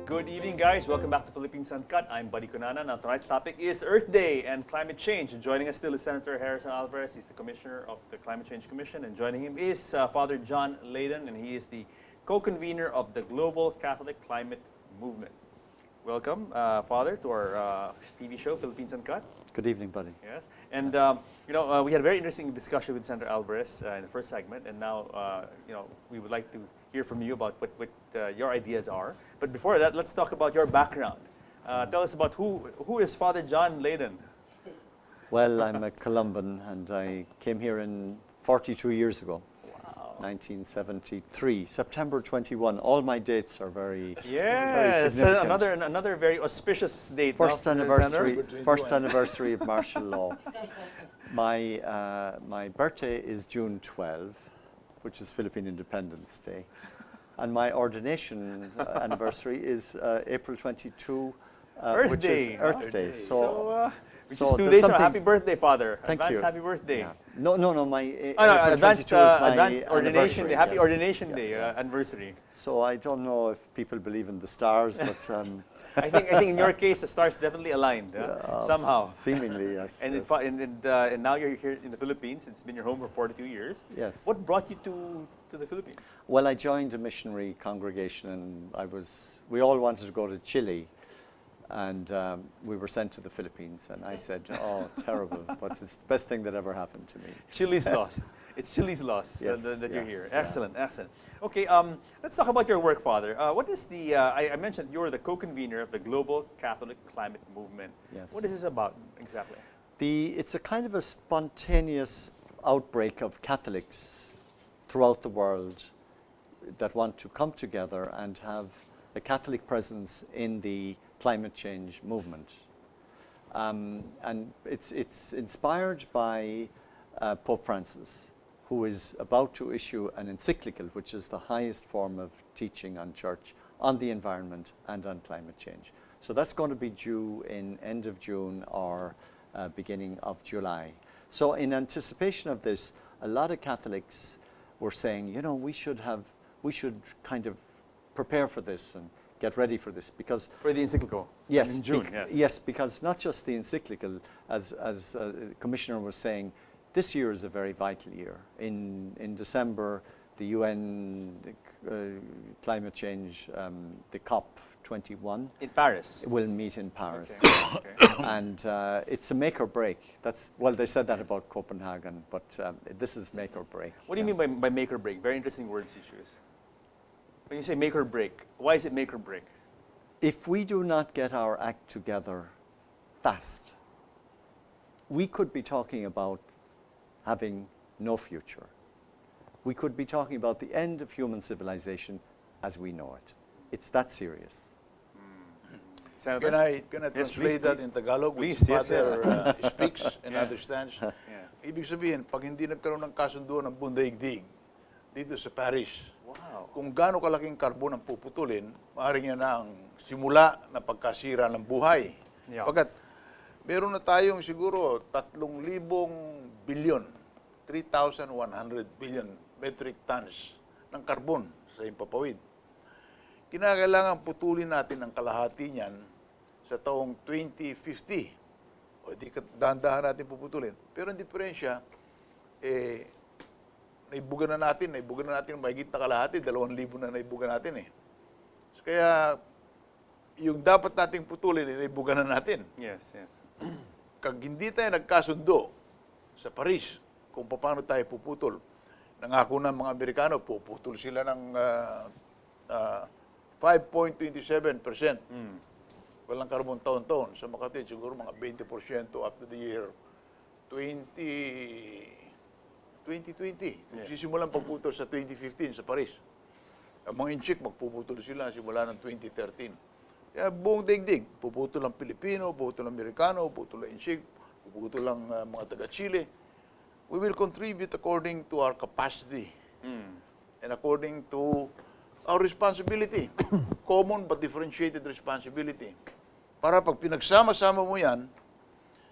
Good evening, guys. Welcome back to Philippines Uncut. I'm Buddy Kunana. Now, tonight's topic is Earth Day and climate change. And joining us still is Senator Harrison Alvarez. He's the Commissioner of the Climate Change Commission. And joining him is Father John Layden, and he is the co-convener of the Global Catholic Climate Movement. Welcome, Father, to our TV show, Philippines Uncut. Good evening, Buddy. Yes. And, we had a very interesting discussion with Senator Alvarez in the first segment. And now, we would like to hear from you about what your ideas are. But before that, let's talk about your background. Tell us about who is Father John Layden? Well, I'm a Colombian, and I came here 42 years ago. Wow. 1973, September 21. All my dates are very Yes, significant. another very auspicious date. First no, anniversary of martial law. My birthday is June 12, which is Philippine Independence Day. And my ordination anniversary is April 22, which is Earth Day. Which is 2 days from happy birthday, Father. Thank advanced you. Happy birthday. Yeah. No, my Advanced, April 22 is my advanced ordination day. Happy yes. ordination day anniversary. So I don't know if people believe in the stars, but I think in your case the stars definitely aligned somehow. Seemingly, yes. And, yes. and now you're here in the Philippines. It's been your home for 42 years. Yes. What brought you to the Philippines? Well, I joined a missionary congregation, and we all wanted to go to Chile, and we were sent to the Philippines. And I said, "Oh, terrible! But it's the best thing that ever happened to me." Chile's loss. It's Chile's loss Yes, that you're here. yeah. Excellent, excellent. Okay, let's talk about your work, Father. What is the? I mentioned you're the co-convener of the Global Catholic Climate Movement. Yes. What is this about exactly? It's a kind of a spontaneous outbreak of Catholics throughout the world that want to come together and have a Catholic presence in the climate change movement. And it's inspired by Pope Francis, who is about to issue an encyclical, which is the highest form of teaching on church, on the environment and on climate change. So that's going to be due in end of June or beginning of July. So in anticipation of this, a lot of Catholics were saying, we should kind of prepare for this and get ready for this, because For the encyclical. yes, In June. Yes. yes, because not just the encyclical, as the Commissioner was saying, this year is a very vital year. In December, the UN climate change, the COP21 In Paris. will meet in Paris. Okay. And it's a make or break. They said that about Copenhagen, but this is make or break. What do you mean by make or break? Very interesting words you choose. When you say make or break, why is it make or break? If we do not get our act together fast, we could be talking about having no future. We could be talking about the end of human civilization as we know it. It's that serious. Senator? Can I Yes, translate please, that in Tagalog, which Please, yes, Father speaks and understands? Yeah. Ibig sabihin, pag hindi nagkaroon ng kasunduan ng bundaigdig dito sa Paris, Wow. kung gaano kalaking karbon ang puputulin, maaaring yan na ang simula ng pagkasira ng buhay. Yeah. Pagkat meron na tayong siguro 3,000 bilyon, 3,100 billion metric tons ng karbon sa impapawid. Kinakailangan putulin natin ang kalahati niyan sa taong 2050. O di dahan-dahan natin puputulin. Pero ang diferensya, naibugan na natin mahigit na kalahati, 2,000 na naibugan natin eh. So, kaya yung dapat nating putulin, naibugan na natin. Yes, yes. Kag hindi tayo nagkasundo sa Paris kung paano tayo puputol, nangako ng mga Amerikano, puputol sila ng 5.27%. Walang karbon taon-taon. Sa Makati, siguro mga 20% up to the year 2020. Kung sisimulan pagputol sa 2015 sa Paris. Ang mga inchik, magpuputol sila simula ng 2013. Kaya buong daigdig, puputol ang Pilipino, puputol ang Amerikano, puputol ang inchik, puputol ang mga taga-Chile. We will contribute according to our capacity and according to our responsibility. Common but differentiated responsibility. Para pag pinagsama-sama mo yan,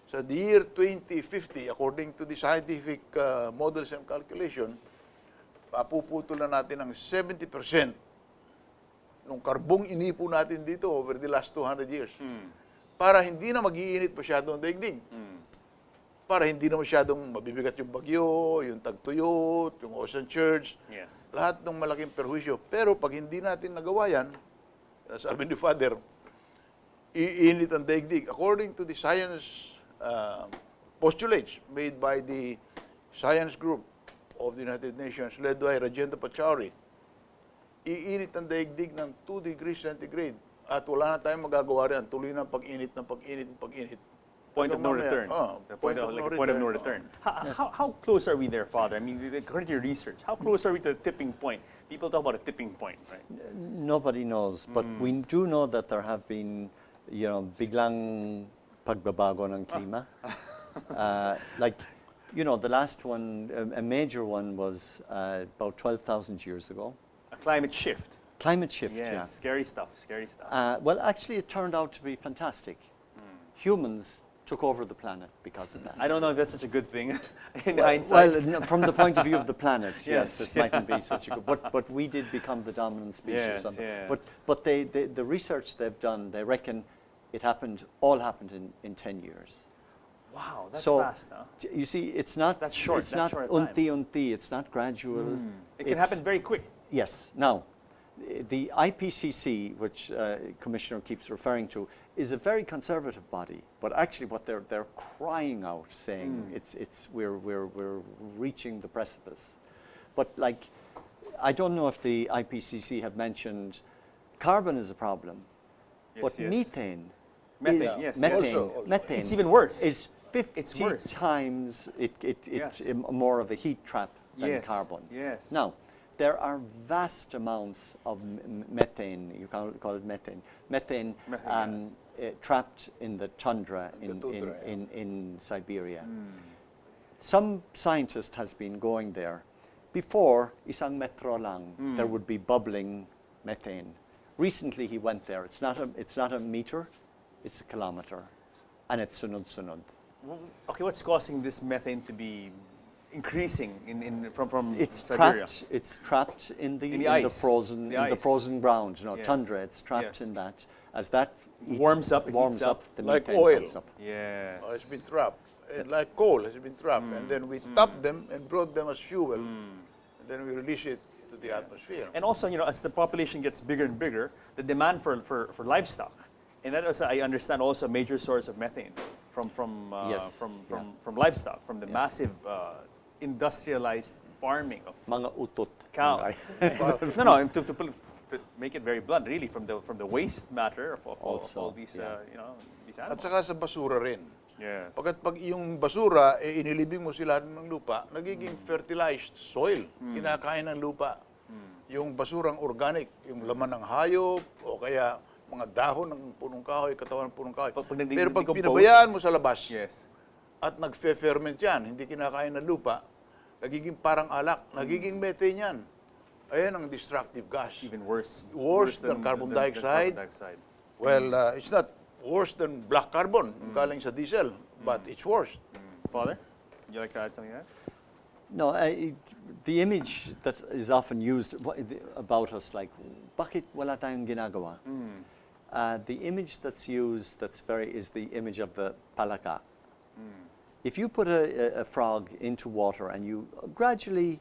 sa the year 2050, according to the scientific models and calculation, papuputol na natin ang 70% nung karbong inipo natin dito over the last 200 years. Para hindi na mag-iinit masyado ang daigdig. Para hindi na masyadong mabibigat yung bagyo, yung tagtuyot, yung ocean surge, Yes. lahat ng malaking perwisyo. Pero pag hindi natin nagawa yan, sabi ni Father, iinit ang daigdig. According to the science postulates made by the science group of the United Nations led by Rajendra Pachauri, iinit ang daigdig ng 2 degrees centigrade at wala na tayong magagawa rin. Tuloy ng pag-init, ng pag-init, ng pag-init. Point of no Hanggang return. mamaya, The point of no return. How close are we there, Father? I mean, according to your research, how close are we to the tipping point? People talk about a tipping point, right? Nobody knows, but we do know that there have been, biglang pagbabago ng klima. Like, the last one, a major one was about 12,000 years ago. A climate shift. Climate shift, Yes, yeah. scary stuff, scary stuff. Well, actually, it turned out to be fantastic. Humans took over the planet because of that. I don't know if that's such a good thing in hindsight. Well, no, from the point of view of the planet, yes, Yes, it mightn't be such a good. But we did become the dominant species. Yes, on the- yeah. But the research they've done, they reckon all happened in 10 years. Wow, that's So fast, huh? you see, it's not That's short, It's that's not short time. unti. It's not gradual. It can happen very quick. Yes. Now, the IPCC, which Commissioner keeps referring to, is a very conservative body. But actually, what they're crying out, saying we're reaching the precipice. But like, I don't know if the IPCC have mentioned carbon is a problem, Yes, but yes. methane. Methane, is, yes, methane, yes. Also. methane It's even worse. Is 50 It's worse. times more of a heat trap than Yes, carbon. yes. Now, there are vast amounts of methane, you call it methane, Methane trapped in the tundra In the tundra, in Siberia. Some scientist has been going there. Before, isang metro lang, there would be bubbling methane. Recently, he went there. It's not a meter, it's a kilometer, and it's sunod-sunod. Okay, what's causing this methane to be increasing from It's Siberia? trapped in the ice. frozen The in the ice. frozen ground. Yes. Tundra. It's trapped Yes. in that. As that Warms up, it warms heats up. the Like methane oil. comes up. Yes. It's been trapped. Like coal has been trapped. And then we tapped them and brought them as fuel. And then we release it into the atmosphere. And also, as the population gets bigger and bigger, the demand for livestock, and that is, I understand, also a major source of methane from Yes, from livestock, from the Yes. massive industrialized farming of Mga utot. cow. Mga- No, and to make it very blunt, really, from the waste matter of Also, all these yeah. these At animals. saka sa basura rin. Yes. Pag yung basura, inilibing mo sila ng lupa, nagiging fertilized soil. Kinakain ng lupa. Yung basurang organic, yung laman ng hayop, o kaya mga dahon ng punong kahoy, katawan ng punong kahoy. Pag Pero pag nag-decompose- pinabayaan mo sa labas, Yes. at nagfe-ferment yan, hindi kinakain ng lupa, nagiging parang alak, nagiging methane yan. Ayan ang destructive gas. Even worse. Worse than carbon dioxide. Well, it's not worse than black carbon, galing sa diesel, but it's worse. Father, would you like to add something to that? No, the image that is often used about us, like, bakit wala tayong ginagawa? The image that's used is the image of the palaka. If you put a frog into water and you gradually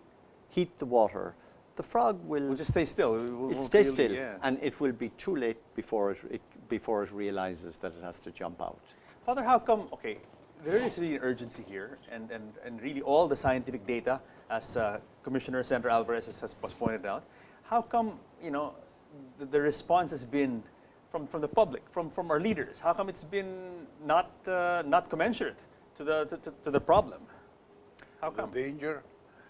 heat the water, the frog will We'll just stay still. We'll stay feel- still, yeah. and it will be too late before it realizes that it has to jump out. Father, how come, okay, there is really an urgency here, and really all the scientific data, as Commissioner Senator Alvarez has pointed out, how come, the response has been from the public, from our leaders? How come it's been not commensurate to the problem? How The come? danger.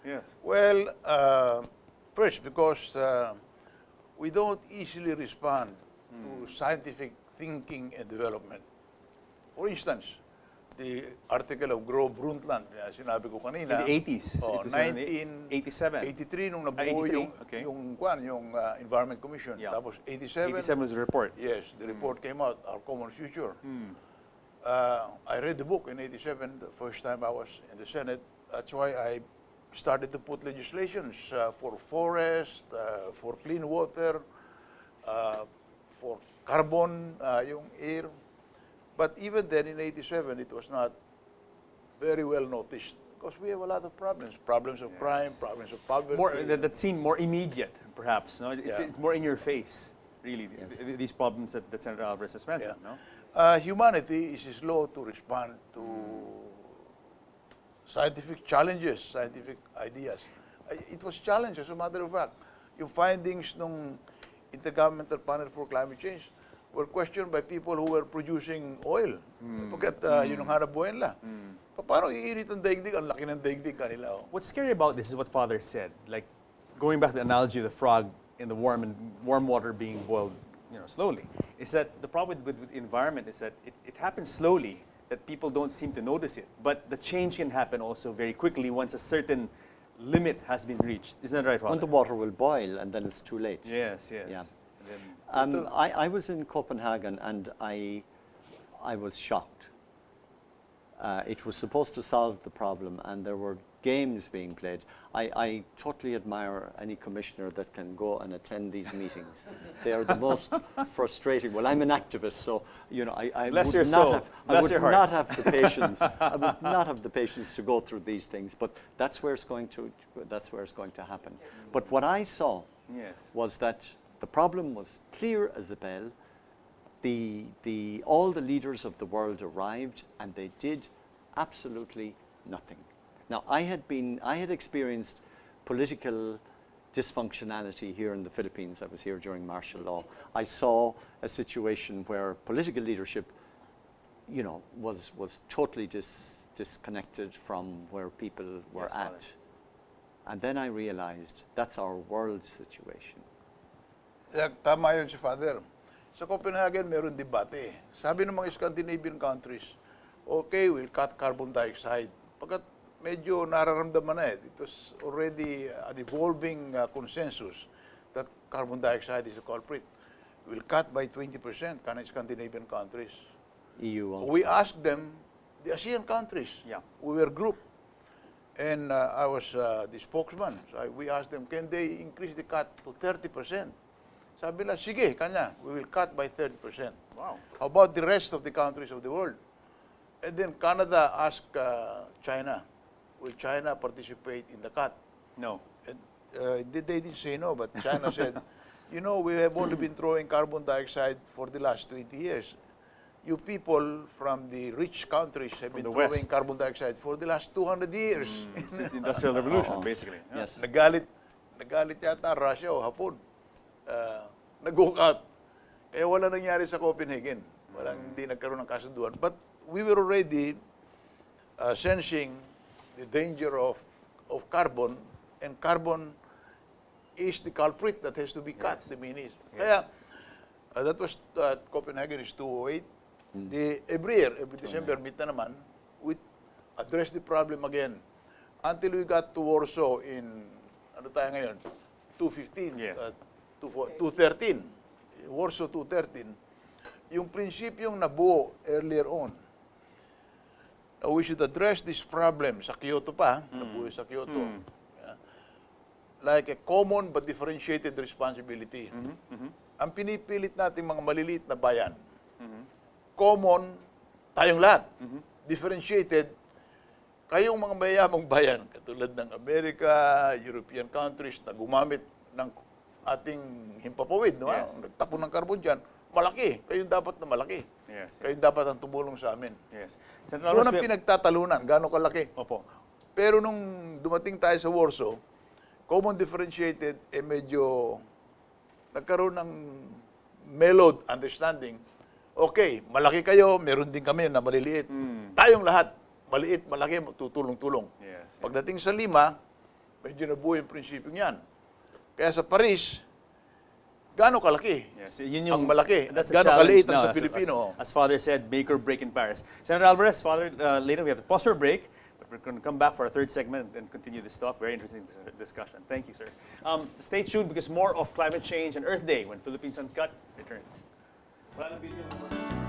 Yes. Well, first, because we don't easily respond to scientific thinking and development. For instance, the article of Gro Brundtland, sinabi ko kanina. In the 80s. Oh, It was in 87. 83 nung nabuo 83, yung, okay. yung Environment Commission. Yeah. Tapos 87, 87 was the report. yes, the report came out, Our Common Future. I read the book in 87, the first time I was in the Senate. That's why I started to put legislations for forest, for clean water, for carbon, yung air. But even then, in 87, it was not very well noticed because we have a lot of problems. Problems of crime, problems of poverty. That seemed more immediate, perhaps. No, it's more in your face, really. Yes. These problems that Senator Alvarez has mentioned. Yeah. No. Humanity is slow to respond to scientific challenges, scientific ideas. It was challenged, as a matter of fact. Yung findings ng Intergovernmental Panel for Climate Change were questioned by people who were producing oil. Pagkat yun ang hanap buhay nila. Paano iinit ang daigdig? Ang laki ng daigdig kanila. Oh. What's scary about this is what Father said. Like, going back to the analogy of the frog in the warm water being boiled, slowly, is that the problem with the environment is that it happens slowly, that people don't seem to notice it. But the change can happen also very quickly once a certain limit has been reached. Isn't that right, Father? When the water will boil and then it's too late. Yes. Yeah. And then, I was in Copenhagen and I was shocked. It was supposed to solve the problem and there were games being played. I totally admire any commissioner that can go and attend these meetings. They are the most frustrating. Well, I'm an activist, so I Bless would your not soul. have Bless your heart. not have the patience. I would not have the patience to go through these things. But that's where it's going to happen. But what I saw was that the problem was clear as a bell. All the leaders of the world arrived and they did absolutely nothing. Now, I had experienced political dysfunctionality here in the Philippines. I was here during martial law. I saw a situation where political leadership, was totally disconnected from where people were Yes, at. And then I realized that's our world situation. Tama yun si Father. Sa Copenhagen, meron debate. Sabi ng mga Scandinavian countries, okay, we'll cut carbon dioxide. Pagkat medyo nararamdaman na it was already an evolving consensus that carbon dioxide is a culprit. We'll cut by 20%, kind of Scandinavian countries. EU also. We asked them, the ASEAN countries, we were grouped. And I was the spokesman. So we asked them, can they increase the cut to 30%? Sabi nila, sige, kanya, we will cut by 30%. wow. How about the rest of the countries of the world? And then Canada asked China, will China participate in the cut? No. And, they didn't say no, but China said, we have only been throwing carbon dioxide for the last 20 years. You people from the rich countries have been throwing West. carbon dioxide for the last 200 years. Since the Industrial Revolution, basically. Yeah. Yes. Nagalit yata Russia o Hapon. Nag-walk out. Kaya wala nangyari sa Copenhagen. Hindi nagkaroon ng kasunduan. But we were already sensing the danger of carbon, and carbon is the culprit that has to be cut, the minis. Kaya, that was Copenhagen is 208. Every year, every December, meet na naman, we address the problem again. Until we got to Warsaw in, 215, Yes. 213. Warsaw 213. Yung prinsipyong nabuo earlier on, we should address this problem sa Kyoto pa, nabuo sa Kyoto. Yeah. Like a common but differentiated responsibility. Ang pinipilit natin mga maliliit na bayan, common, tayong lahat. Differentiated, kayong mga mayamang bayan, katulad ng America, European countries, na gumamit ng ating himpapawid, no? Yes. Nagtapon ng carbon dyan, malaki. Kayong dapat na malaki. Yes. Kayong dapat ang tumulong sa amin. Yes. Senator Doon ang Alvarez, pinagtatalunan, gaano kalaki. Opo. Pero nung dumating tayo sa Warsaw, common differentiated, medyo nagkaroon ng mellowed understanding. Okay, malaki kayo, meron din kami na maliliit. Tayong lahat, maliit, malaki, tutulong-tulong. Yes. Pagdating sa 5, medyo nabuo yung prinsipyong yan. Kaya sa Paris, gaano kalaki? Yes, yun Ang malaki. That's a Gaano challenge kaliit ang now, sa Pilipino. As Father said, make or break in Paris. Senator Alvarez, Father, later we have to pause for a break, but we're going to come back for our third segment and continue this talk. Very interesting discussion. Thank you, sir. Stay tuned because more of climate change and Earth Day when Philippines Uncut returns. Wala nang video.